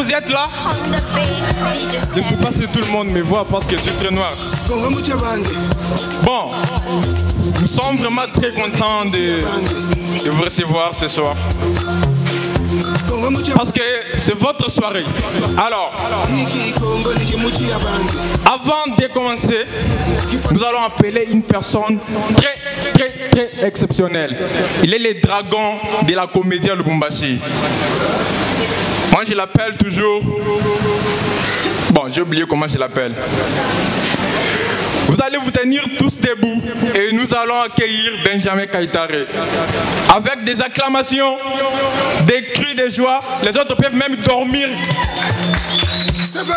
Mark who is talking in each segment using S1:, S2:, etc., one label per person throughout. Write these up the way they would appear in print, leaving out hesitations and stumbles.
S1: vous êtes là? Je ne sais pas si tout le monde me voit parce que je suis très noir. Bon, nous sommes vraiment très contents de vous recevoir ce soir. Parce que c'est votre soirée. Alors, avant de commencer, nous allons appeler une personne très exceptionnelle. Il est le dragon de la comédie à Lubumbashi. Moi, je l'appelle toujours... Bon, j'ai oublié comment je l'appelle. Vous allez vous tenir tous debout et nous allons accueillir Benjamin Kaitare. Avec des acclamations, des cris de joie, les autres peuvent même dormir.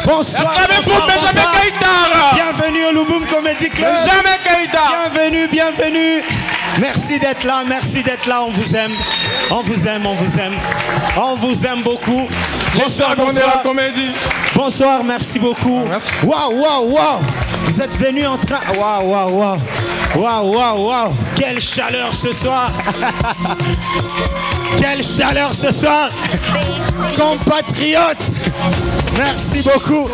S2: Bonsoir,
S1: acclamez pour Benjamin Kaitare.
S2: Bienvenue au Lubum Comedy Club.
S1: Benjamin Kaitare.
S2: Bienvenue, bienvenue. Merci d'être là, on vous aime. On vous aime, on vous aime. On vous aime beaucoup. Bonsoir, bonsoir. Bonsoir, merci beaucoup. Waouh. Vous êtes venus en train... Waouh. Quelle chaleur ce soir. Quelle chaleur ce soir. Compatriotes. Merci beaucoup.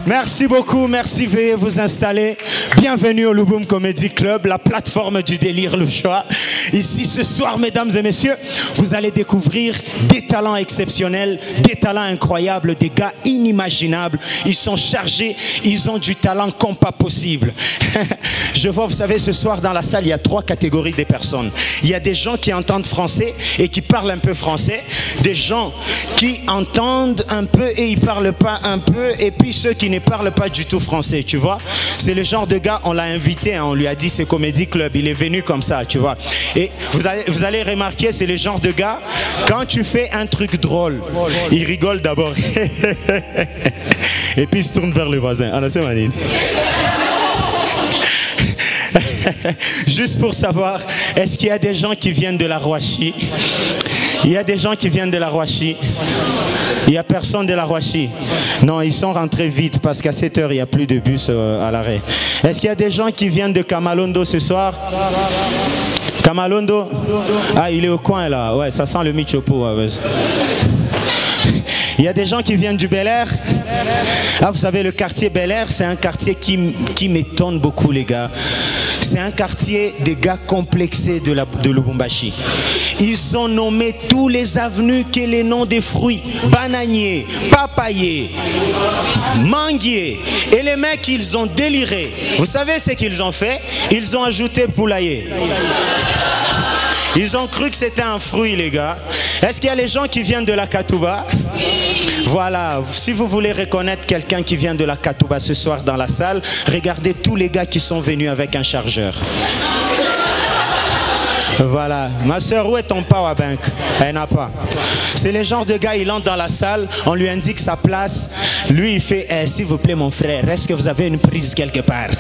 S2: Merci beaucoup, merci, veuillez vous installer. Bienvenue au Lubum Comedy Club, la plateforme du délire louchois. Ici ce soir, mesdames et messieurs, vous allez découvrir des talents exceptionnels, des talents incroyables, des gars inimaginables. Ils sont chargés, ils ont du talent comme pas possible. Je vois, vous savez, ce soir dans la salle, il y a 3 catégories de personnes. Il y a des gens qui entendent français et qui parlent un peu français, des gens qui entendent un peu et ils parlent pas un peu, et puis ceux qui ne parlent pas du tout français, tu vois. C'est le genre de gars, on l'a invité, hein, on lui a dit c'est Comedy Club, il est venu comme ça, tu vois. Et vous allez remarquer, c'est le genre de gars, quand tu fais un truc drôle, il rigole d'abord. Et puis il se tourne vers le voisin. Juste pour savoir, est-ce qu'il y a des gens qui viennent de la Rouachi? Il y a des gens qui viennent de la Rouachi. Il n'y a personne de la Rouachi. Non, ils sont rentrés vite parce qu'à 7 h, il n'y a plus de bus à l'arrêt. Est-ce qu'il y a des gens qui viennent de Kamalondo ce soir? Kamalondo? Ah, il est au coin là. Ouais, ça sent le Michopo. Ouais. Il y a des gens qui viennent du Bel Air. Ah, vous savez, le quartier Bel Air, c'est un quartier qui m'étonne beaucoup, les gars. C'est un quartier des gars complexés de Lubumbashi. Ils ont nommé tous les avenues que les noms des fruits. Bananier, papayer, manguier. Et les mecs, ils ont déliré. Vous savez ce qu'ils ont fait? Ils ont ajouté poulailler. Ils ont cru que c'était un fruit, les gars. Est-ce qu'il y a les gens qui viennent de la Katouba? Voilà, si vous voulez reconnaître quelqu'un qui vient de la Katouba ce soir dans la salle, regardez tous les gars qui sont venus avec un chargeur. Voilà. Ma soeur, où est ton power bank? Elle n'a pas. C'est le genre de gars, il entre dans la salle, on lui indique sa place. Lui, il fait s'il vous plaît, mon frère, est-ce que vous avez une prise quelque part?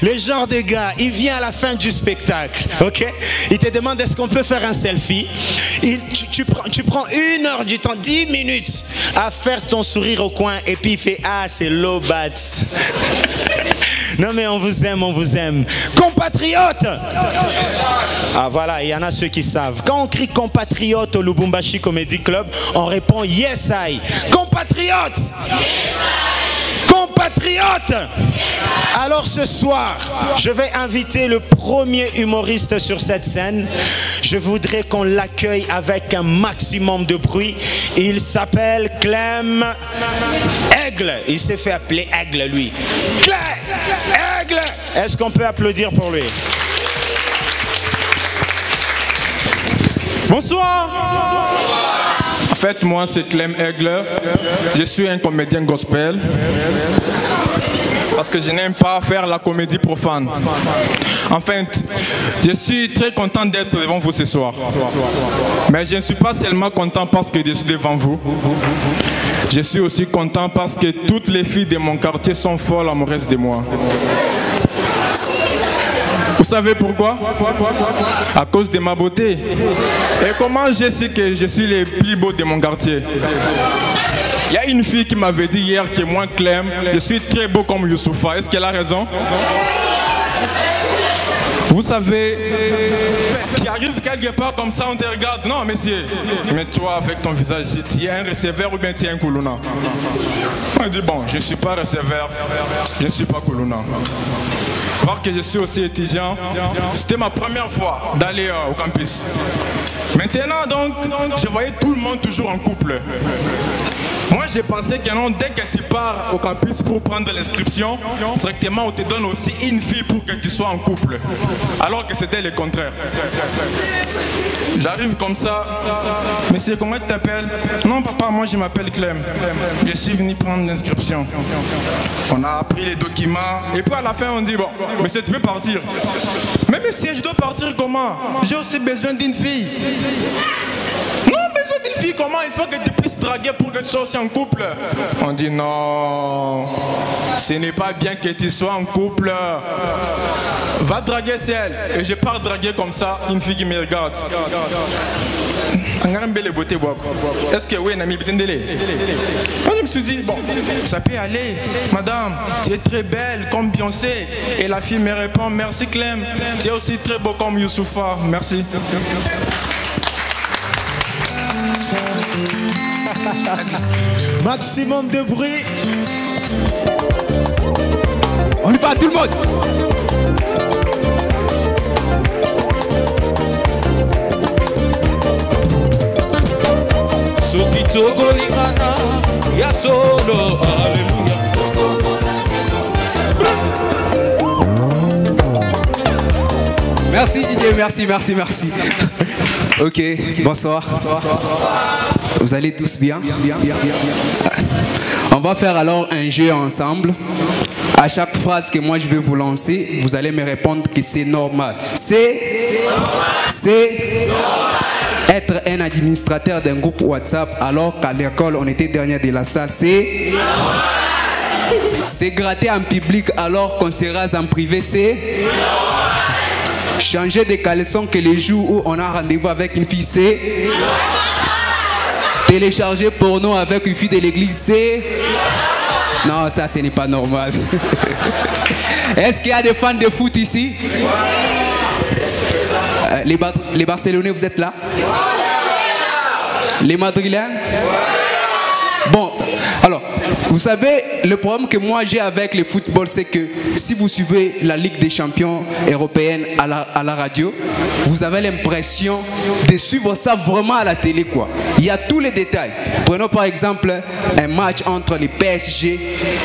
S2: Le genre de gars, il vient à la fin du spectacle, ok? Il te demande est-ce qu'on peut faire un selfie. Tu prends 1 heure du temps, 10 minutes à faire ton sourire au coin et puis il fait ah, c'est low bat. Non mais on vous aime, on vous aime. Compatriotes! Ah voilà, il y en a ceux qui savent. Quand on crie compatriotes au Lubumbashi Comedy Club, on répond yes I. Compatriotes! Yes I! Compatriotes! Alors ce soir, je vais inviter le premier humoriste sur cette scène. Je voudrais qu'on l'accueille avec un maximum de bruit. Il s'appelle Clem Aigle. Il s'est fait appeler Aigle, lui. Clem Aigle. Est-ce qu'on peut applaudir pour lui?
S1: Bonsoir. En fait, moi, c'est Clem Aigle. Je suis un comédien gospel. Parce que je n'aime pas faire la comédie profane. Enfin, je suis très content d'être devant vous ce soir. Mais je ne suis pas seulement content parce que je suis devant vous. Je suis aussi content parce que toutes les filles de mon quartier sont folles amoureuses de moi. Vous savez pourquoi? À cause de ma beauté. Et comment je sais que je suis le plus beau de mon quartier? Il y a une fille qui m'avait dit hier que moi, Clem, je suis très beau comme Youssoufa. Est-ce qu'elle a raison? Vous savez, tu arrives quelque part comme ça, on te regarde. Non, monsieur. Mais toi, avec ton visage, tu es un receveur ou bien tu es un Kuluna? On dit, bon, je ne suis pas receveur, je ne suis pas Kuluna. Voir que je suis aussi étudiant, c'était ma première fois d'aller au campus. Maintenant, donc, je voyais tout le monde toujours en couple. Moi, j'ai pensé que non, dès que tu pars au campus pour prendre l'inscription, directement, on te donne aussi une fille pour que tu sois en couple. Alors que c'était le contraire. J'arrive comme ça. Monsieur, comment tu t'appelles? Non, papa, moi, je m'appelle Clem. Je suis venu prendre l'inscription. On a pris les documents. Et puis, à la fin, on dit, bon, monsieur, tu peux partir. Mais monsieur, je dois partir comment? J'ai aussi besoin d'une fille. Non, besoin d'une fille, comment? Il faut que tu puisses draguer pour que tu sois aussi en couple. On dit non, ce n'est pas bien que tu sois en couple. Va draguer celle. Et je pars draguer comme ça une fille qui me regarde. Est-ce que oui, Nami Bitendele? Moi, je me suis dit, bon, ça peut aller. Madame, tu es très belle comme Beyoncé. Et la fille me répond, merci Clem. Tu es aussi très beau comme Youssoufa. Merci.
S2: Maximum de bruit.
S3: On y va, tout le monde.
S4: Sokitoko lingana ya solo, alléluia.
S3: Merci Didier, merci. Ok, bonsoir. Vous allez tous bien? On va faire alors un jeu ensemble. À chaque phrase que moi je vais vous lancer, vous allez me répondre que c'est normal. C'est être un administrateur d'un groupe WhatsApp alors qu'à l'école on était dernier de la salle. C'est gratter en public alors qu'on se rase en privé. C'est changer de caleçon que les jours où on a rendez-vous avec une fille. C'est télécharger porno avec une fille de l'église. C'est non, ça ce n'est pas normal. Est-ce qu'il y a des fans de foot ici? Les Barcelonais, vous êtes là? Les Madrilènes? Bon, alors, vous savez, le problème que moi j'ai avec le football, c'est que si vous suivez la Ligue des champions européenne à la radio, vous avez l'impression de suivre ça vraiment à la télé, quoi. Il y a tous les détails. Prenons par exemple un match entre les PSG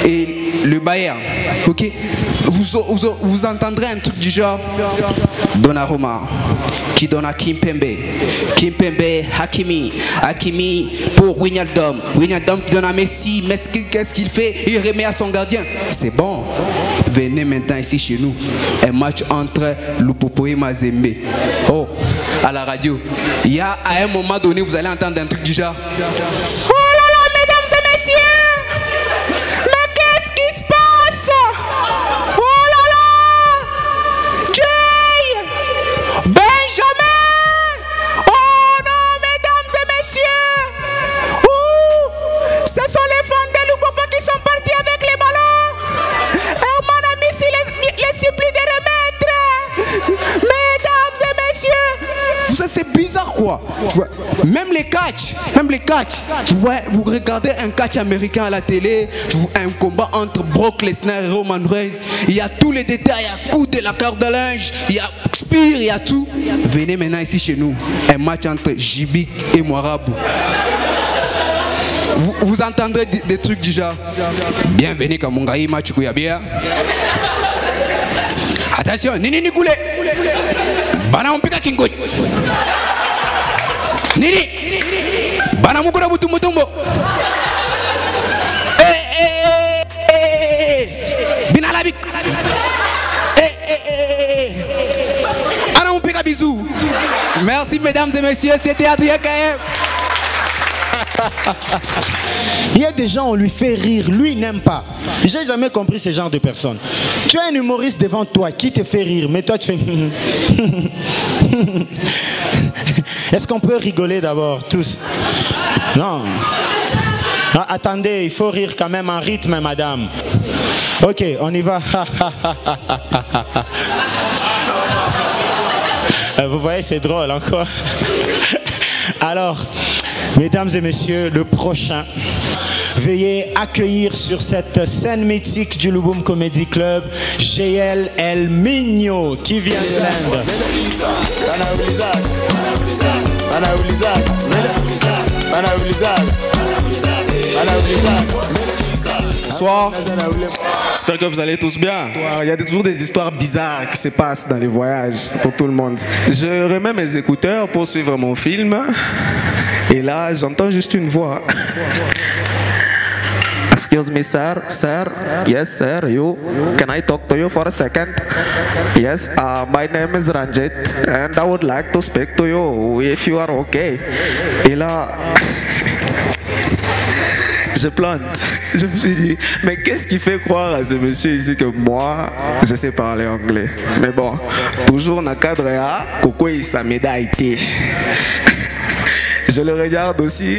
S3: et le Bayern. Ok? Vous entendrez un truc du genre Donnarumma qui donne à Kimpembe, Hakimi pour Wijnaldum qui donne à Messi. Qu'est-ce qu'il fait? Il remet à son gardien. C'est bon. Venez maintenant ici chez nous. Un match entre Lupopo et Mazembe. Oh, à la radio. Il y a à un moment donné, vous allez entendre un truc du genre. C'est bizarre quoi. Même les catchs, vous regardez un catch américain à la télé, un combat entre Brock Lesnar et Roman Reigns, il y a tous les détails, il y a coup de la corde de linge, il y a Spear, il y a tout. Venez maintenant ici chez nous, un match entre Jibik et Moirabou. Vous entendrez des trucs du genre bienvenue comme mon gars, match bien. Attention, Nini Goulé. Bana mpika kingoji. Nini? Bana mukura mutumbo. Binalabik. Ana mpika bisou. Merci mesdames et messieurs, c'était Adrien KM.
S2: Il y a des gens, on lui fait rire, lui il n'aime pas. J'ai jamais compris ce genre de personnes. Tu as un humoriste devant toi qui te fait rire, mais toi tu fais... Est-ce qu'on peut rigoler d'abord, tous? Non. Non, attendez, il faut rire quand même en rythme, madame. Ok, on y va. Vous voyez, c'est drôle encore. Alors, mesdames et messieurs, le prochain, veuillez accueillir sur cette scène mythique du Louboum Comedy Club, J.L. El Migno, qui vient de l'Inde.
S5: Bonsoir, j'espère que vous allez tous bien. Il y a toujours des histoires bizarres qui se passent dans les voyages pour tout le monde. Je remets mes écouteurs pour suivre mon film et là j'entends juste une voix. Excuse me, sir. Yes, sir. Can I talk to you for a second? Yes. My name is Ranjit, and I would like to speak to you if you are okay. Et là, je plante. Je me suis dit, mais qu'est-ce qui fait croire à ce monsieur ici que moi, je sais parler anglais? Mais bon, toujours dans le cadre à Koko sa médaille. Je le regarde aussi,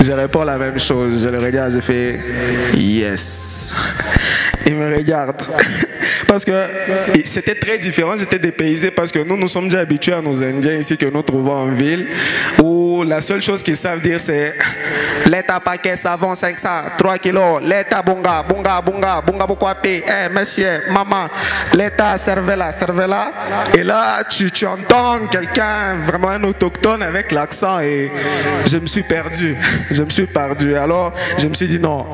S5: je réponds la même chose. Je le regarde, je fais yes. Il me regarde. Parce que c'était très différent, j'étais dépaysé parce que nous sommes déjà habitués à nos Indiens ici que nous trouvons en ville où la seule chose qu'ils savent dire c'est l'état paquet savon 500, 3 kilos, l'état bunga, bukwapi, monsieur, maman, l'état cervella. Et là, tu entends quelqu'un, vraiment un autochtone avec l'accent et je me suis perdu. Alors, je me suis dit non,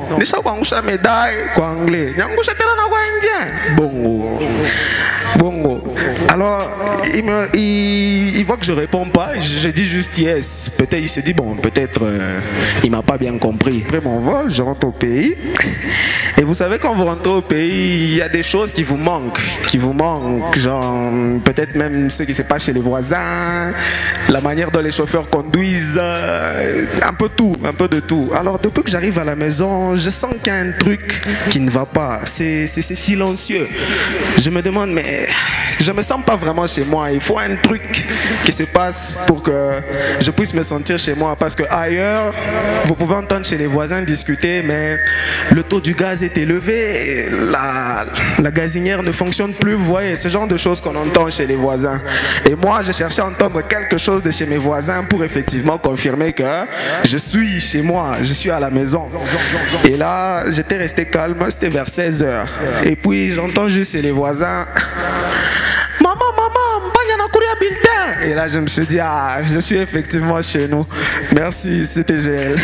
S5: médaille, quoi anglais, Bongo. Alors, il voit que je réponds pas. Je dis juste yes. Peut-être il se dit bon, peut-être il m'a pas bien compris. Après mon vol, je rentre au pays. Et vous savez, quand vous rentrez au pays, il y a des choses qui vous manquent. Genre peut-être même ce qui se passe chez les voisins, la manière dont les chauffeurs conduisent, un peu de tout. Alors depuis que j'arrive à la maison, je sens qu'il y a un truc qui ne va pas. C'est silencieux. Je me demande, mais je me sens pas vraiment chez moi. Il faut un truc qui se passe pour que je puisse me sentir chez moi. Parce que ailleurs, vous pouvez entendre chez les voisins discuter, mais le taux du gaz est élevé, la gazinière ne fonctionne plus. Vous voyez, ce genre de choses qu'on entend chez les voisins. Et moi, je cherchais à entendre quelque chose de chez mes voisins pour effectivement confirmer que je suis chez moi, je suis à la maison. Et là, j'étais resté calme, c'était vers 16h. Et puis, j'entends juste chez les voisins, maman, bulletin. Et là, je me suis dit, je suis effectivement chez nous. Merci, c'était GL.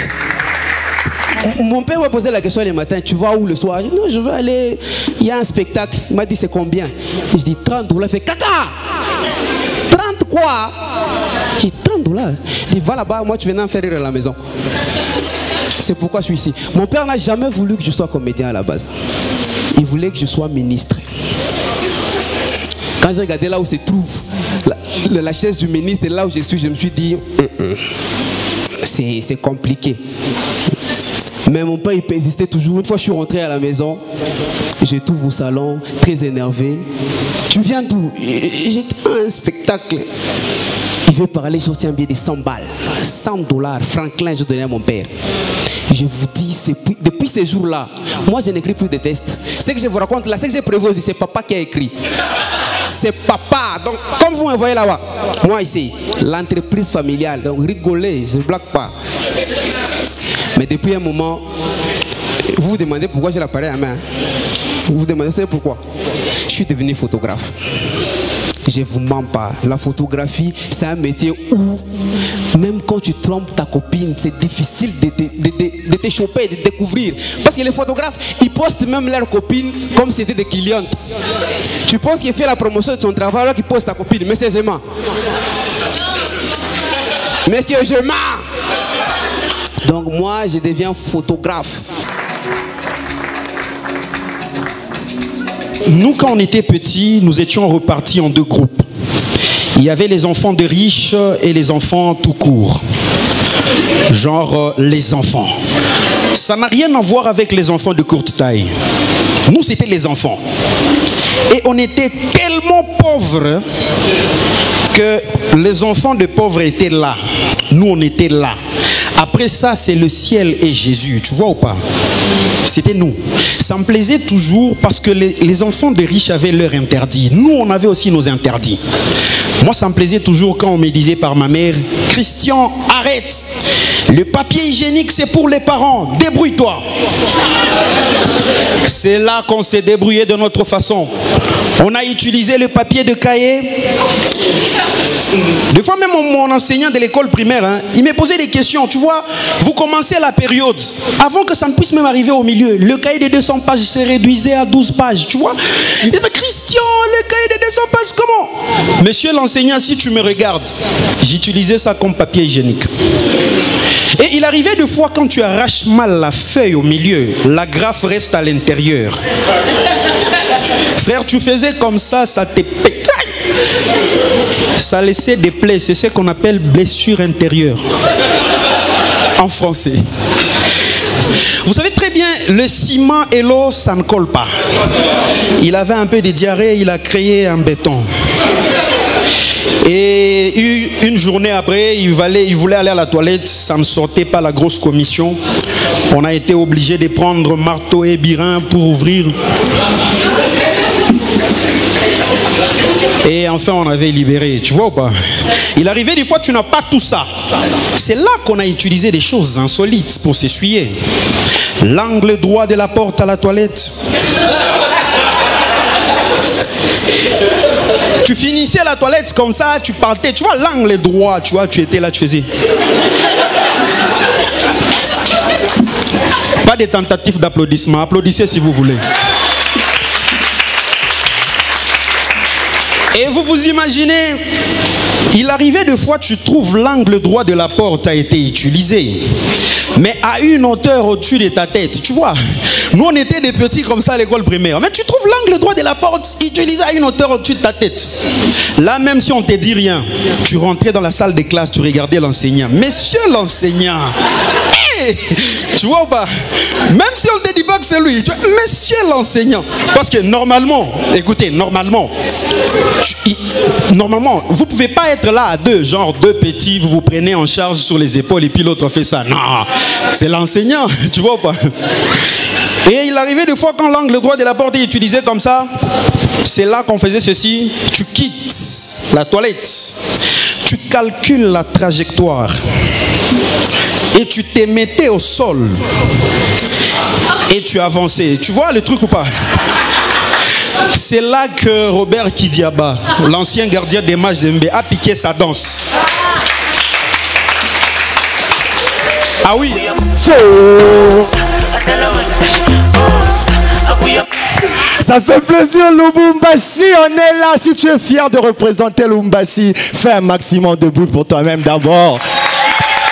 S6: Mon père m'a posé la question le matin, tu vas où le soir? Je dis, non, je veux aller, il y a un spectacle. Il m'a dit, c'est combien? Je dis, 30 $. Il fait, caca! 30 quoi? Je dis, 30 $. Il dit, va là-bas, moi tu venais en faire rire à la maison. C'est pourquoi je suis ici. Mon père n'a jamais voulu que je sois comédien à la base. Il voulait que je sois ministre. Quand j'ai regardé là où se trouve la chaise du ministre et là où je me suis dit, c'est compliqué. Mais mon père il persistait toujours. Une fois je suis rentré à la maison, je trouve au salon, très énervé. Tu viens d'où? J'étais à un spectacle. Il veut parler, je tiens bien des 100 balles. 100 $, Franklin, je donnais à mon père. Je vous dis, depuis ces jours-là, moi je n'écris plus de textes. Ce que je vous raconte là, ce que j'ai prévu, c'est papa qui a écrit. C'est papa. Donc, comme vous me voyez là-bas, moi ici, l'entreprise familiale, donc rigolez, je ne blague pas. Mais depuis un moment, vous vous demandez pourquoi j'ai l'appareil à main. Vous vous demandez, c'est pourquoi? Je suis devenu photographe. Je ne vous mens pas. La photographie, c'est un métier où, même quand tu trompes ta copine, c'est difficile de te choper, de découvrir. Parce que les photographes, ils postent même leurs copines comme si c'était des clientes. Tu penses qu'il fait la promotion de son travail alors qu'il poste ta copine. Mais c'est Zema. Monsieur Zema. Donc moi, je deviens photographe.
S2: Nous, quand on était petits, nous étions repartis en deux groupes. Il y avait les enfants de riches et les enfants tout court. Genre les enfants. Ça n'a rien à voir avec les enfants de courte taille. Nous, c'était les enfants. Et on était tellement pauvres que les enfants de pauvres étaient là. Nous, on était là. Après ça, c'est le ciel et Jésus. Tu vois ou pas? C'était nous. Ça me plaisait toujours parce que les enfants de riches avaient leurs interdits. Nous, on avait aussi nos interdits. Moi, ça me plaisait toujours quand on me disait par ma mère, Christian, arrête. Le papier hygiénique, c'est pour les parents. Débrouille-toi. C'est là qu'on s'est débrouillé de notre façon. On a utilisé le papier de cahier. Des fois, même mon enseignant de l'école primaire, il me posait des questions. Tu vois, vous commencez la période. Avant que ça ne puisse même arriver au milieu, le cahier de 200 pages se réduisait à 12 pages. Tu vois, il dit, mais Christian, le cahier de 200 pages, comment? Monsieur l'enseignant, si tu me regardes, j'utilisais ça comme papier hygiénique. Et il arrivait des fois quand tu arraches mal la feuille au milieu, la graffe reste à l'intérieur. Frère, tu faisais comme ça te pétaille. Ça laissait des plaies, c'est ce qu'on appelle blessure intérieure. En français. Vous savez très bien, le ciment et l'eau, ça ne colle pas. Il avait un peu de diarrhée, il a créé un béton. Et une journée après, il voulait aller à la toilette, ça ne sortait pas, la grosse commission. On a été obligé de prendre marteau et birin pour ouvrir. Et enfin, on avait libéré, tu vois ou pas? Il arrivait des fois, tu n'as pas tout ça. C'est là qu'on a utilisé des choses insolites pour s'essuyer. L'angle droit de la porte à la toilette. Tu finissais la toilette comme ça, tu partais, tu vois, l'angle droit, tu vois, tu étais là, tu faisais. Pas de tentatives d'applaudissement, applaudissez si vous voulez. Et vous vous imaginez, il arrivait des fois, tu trouves l'angle droit de la porte a été utilisé, mais à une hauteur au-dessus de ta tête. Tu vois, nous on était des petits comme ça à l'école primaire, mais tu trouves l'angle droit de la porte utilisé à une hauteur au-dessus de ta tête. Là, même si on ne te dit rien, tu rentrais dans la salle de classe, tu regardais l'enseignant. Monsieur l'enseignant, hey, tu vois ou pas? Même si on ne te dit pas que c'est lui, tu vois, monsieur l'enseignant. Parce que normalement, écoutez, normalement, vous ne pouvez pas être là à deux, genre deux petits, vous vous prenez en charge sur les épaules et puis l'autre fait ça. Non, c'est l'enseignant, tu vois ou pas? Et il arrivait des fois quand l'angle droit de la porte est utilisé comme ça, c'est là qu'on faisait ceci, tu quittes la toilette, tu calcules la trajectoire et tu te mettais au sol et tu avançais. Tu vois le truc ou pas? C'est là que Robert Kidiaba, l'ancien gardien des matchs Zembe, a piqué sa danse. Ah oui.
S7: Ça fait plaisir, Lubumbashi. On est là. Si tu es fier de représenter Lubumbashi, fais un maximum de bruit pour toi-même d'abord.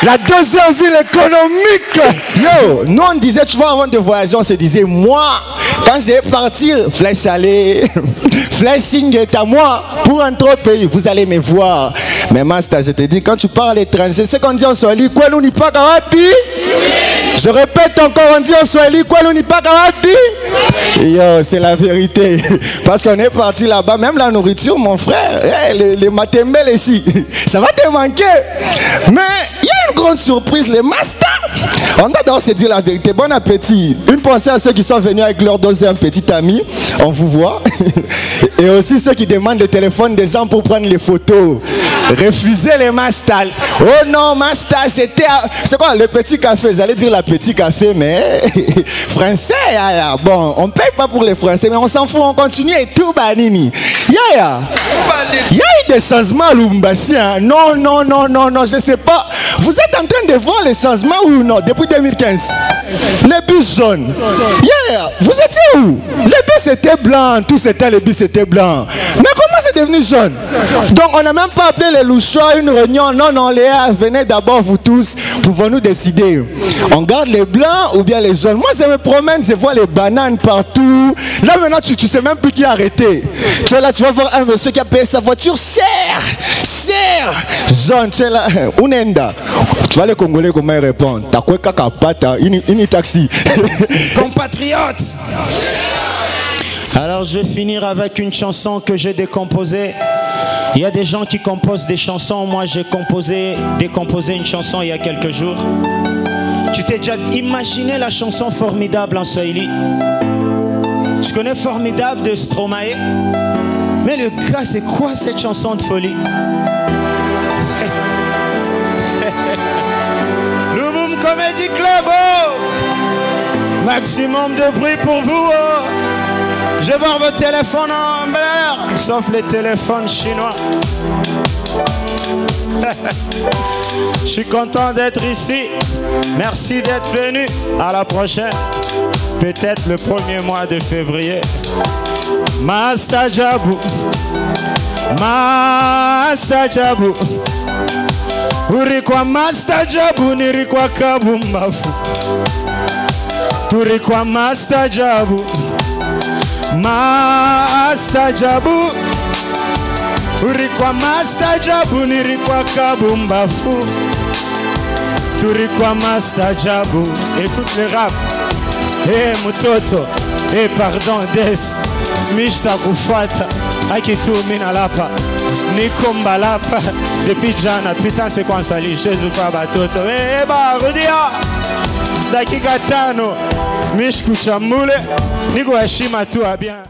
S7: La deuxième ville économique. Yo, nous on disait, tu vois, avant de voyager, on se disait, moi, quand je vais partir, flèche allée, flashing est à moi pour entrer au pays. Vous allez me voir. Mais Master, je te dis, quand tu parles à l'étranger, c'est qu'on dit en Swahili, quoi, nous n'y pas kawapi. Je répète encore, on dit en Swahili, quoi, nous n'y pas kawapi. Yo, c'est la vérité. Parce qu'on est parti là-bas, même la nourriture, mon frère, les matembels ici, ça va te manquer. Mais il y a une grande surprise, les masters. On doit donc se dire la vérité. Bon appétit. Une pensée à ceux qui sont venus avec leur deuxième petit ami. On vous voit. Et aussi ceux qui demandent le téléphone des gens pour prendre les photos. Refusez les masters. Oh non, master, c'était... C'est quoi le petit café? J'allais dire la petit café, mais... Français, bon, on ne paye pas pour les Français, mais on s'en fout, on continue et tout, banini. Il y a eu des changements à Lubumbashi. Non, non, non, non, non, je ne sais pas. Vous êtes en train de voir les changements ou non depuis 2015? Les bus jaunes. Vous étiez où? Les bus étaient blancs, tout c'était les bus étaient blancs. Mais comment c'est devenu jaune? Donc on n'a même pas appelé les louchois une réunion. Non, non, Léa, venez d'abord vous tous, pouvons nous décider. On garde les blancs ou bien les jaunes? Moi je me promène, je vois les bananes partout. Là maintenant tu sais même plus qui a arrêté. Tu es là, tu vas voir un monsieur qui a payé sa voiture cher. Jaune, tu es là, Unenda. Tu vois les Congolais comment ils répondent? T'as quoi kakapata, une taxi.
S2: Compatriotes. Alors je vais finir avec une chanson que j'ai décomposée. Il y a des gens qui composent des chansons. Moi j'ai décomposé une chanson il y a quelques jours. Tu t'es déjà imaginé la chanson Formidable en Swahili? Tu connais Formidable de Stromae? Mais le gars, c'est quoi cette chanson de folie? Le Boom Comedy Club, oh! Maximum de bruit pour vous, oh! Je vais voir vos téléphones en l'air, sauf les téléphones chinois. Je suis content d'être ici. Merci d'être venu. À la prochaine. Peut-être le premier mois de février. Master Jabu. Master Jabu. Urikwa Master Jabu nirikwa kabumbafu. Turikwa Master Jabu. Master Jabu. Urikwa Master Jabu nirikwa kabumbafu. Turikwa Master Jabu. Écoute le rap. Eh mutoto. Eh pardon des. Mishta kufuata. Akitu mina lapa. Nikomba lapa. Depuis jana. Putain c'est quoi ça li. Jésus pas batoto. Eh ba rudia. Dakika tano. Mishku chamule. Nigo heshima tu bien.